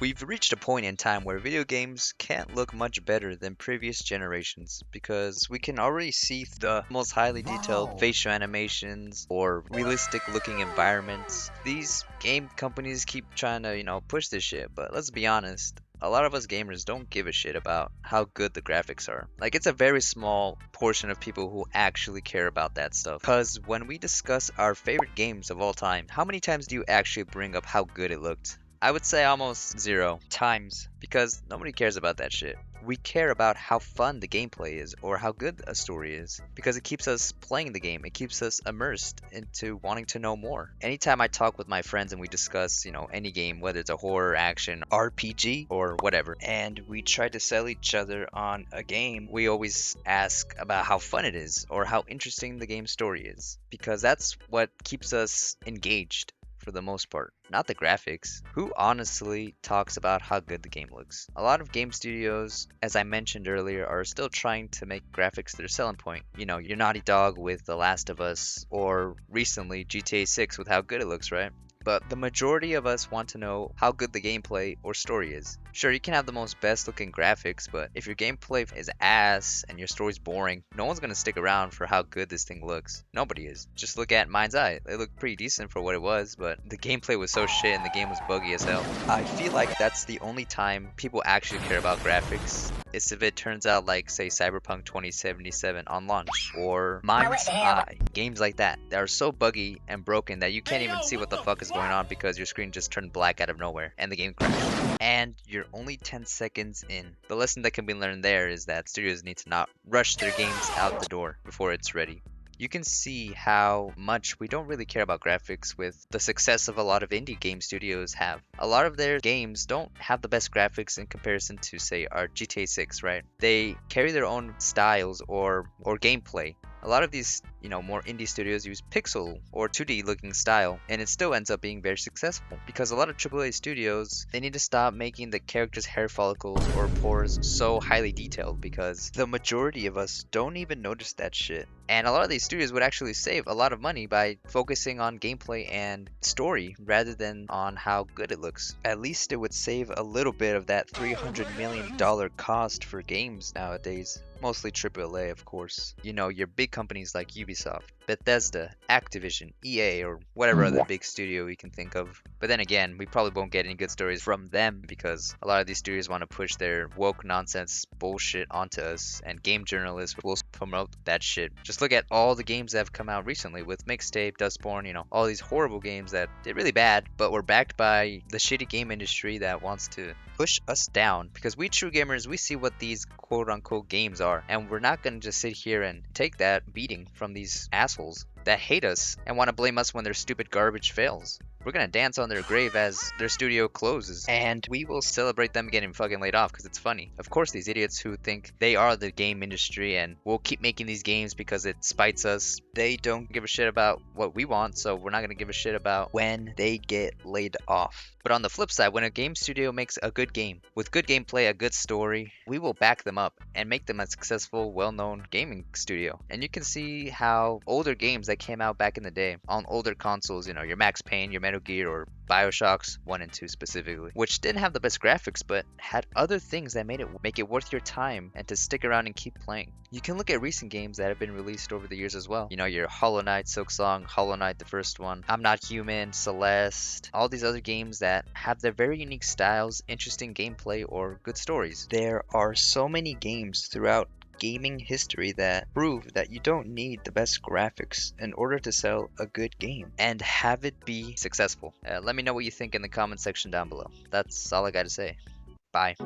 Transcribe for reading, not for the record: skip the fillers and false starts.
We've reached a point in time where video games can't look much better than previous generations because we can already see the most highly detailed Wow. facial animations or realistic looking environments. These game companies keep trying to, push this shit, but let's be honest. A lot of us gamers don't give a shit about how good the graphics are. Like, it's a very small portion of people who actually care about that stuff. Because when we discuss our favorite games of all time, how many times do you actually bring up how good it looked? I would say almost 0 times because nobody cares about that shit. We care about how fun the gameplay is or how good a story is because it keeps us playing the game. It keeps us immersed into wanting to know more. Anytime I talk with my friends and we discuss, any game, whether it's a horror, action, RPG, or whatever, and we try to sell each other on a game, we always ask about how fun it is or how interesting the game's story is because that's what keeps us engaged for the most part, not the graphics. Who honestly talks about how good the game looks? A lot of game studios, as I mentioned earlier, are still trying to make graphics their selling point. Your Naughty Dog with The Last of Us, or recently GTA 6 with how good it looks, right? But the majority of us want to know how good the gameplay or story is. Sure, you can have the most best looking graphics, but if your gameplay is ass and your story's boring, no one's gonna stick around for how good this thing looks. Nobody is. Just look at Mind's Eye. It looked pretty decent for what it was, but the gameplay was so shit and the game was buggy as hell. I feel like that's the only time people actually care about graphics. Is if it turns out like, say, Cyberpunk 2077 on launch, or Mind's Eye. Games like that are so buggy and broken that you can't even see what the fuck is going on because your screen just turned black out of nowhere and the game crashed. And you're only 10 seconds in. The lesson that can be learned there is that studios need to not rush their games out the door before it's ready. You can see how much we don't really care about graphics with the success of a lot of indie game studios have. A lot of their games don't have the best graphics in comparison to, say, our GTA 6, right? They carry their own styles or gameplay. A lot of these, more indie studios use pixel or 2D looking style, and it still ends up being very successful because a lot of AAA studios, they need to stop making the characters' hair follicles or pores so highly detailed because the majority of us don't even notice that shit. And a lot of these studios would actually save a lot of money by focusing on gameplay and story rather than on how good it looks. At least it would save a little bit of that $300 million cost for games nowadays. Mostly AAA, of course. Your big companies like Ubisoft, Bethesda, Activision, EA, or whatever other big studio we can think of. But then again, we probably won't get any good stories from them because a lot of these studios want to push their woke nonsense bullshit onto us, and game journalists will promote that shit. Just look at all the games that have come out recently with Mixtape, Dustborn, all these horrible games that they're really bad, but were backed by the shitty game industry that wants to push us down because we true gamers, we see what these quote unquote games are, and we're not gonna just sit here and take that beating from these assholes that hate us and want to blame us when their stupid garbage fails. We're gonna dance on their grave as their studio closes, and we will celebrate them getting fucking laid off because it's funny. Of course, these idiots who think they are the game industry and will keep making these games because it spites us, they don't give a shit about what we want, so we're not gonna give a shit about when they get laid off. But on the flip side, when a game studio makes a good game with good gameplay, a good story, we will back them up and make them a successful, well-known gaming studio. And you can see how older games that came out back in the day on older consoles, your Max Payne, your Metal Gear, or BioShocks 1 and 2 specifically, which didn't have the best graphics but had other things that made it make it worth your time and to stick around and keep playing. You can look at recent games that have been released over the years as well. Your Hollow Knight, Silksong, Hollow Knight the first one, I'm Not Human, Celeste, all these other games that have their very unique styles, interesting gameplay, or good stories. There are so many games throughout gaming history that prove that you don't need the best graphics in order to sell a good game and have it be successful. Let me know what you think in the comment section down below. That's all I gotta say. Bye.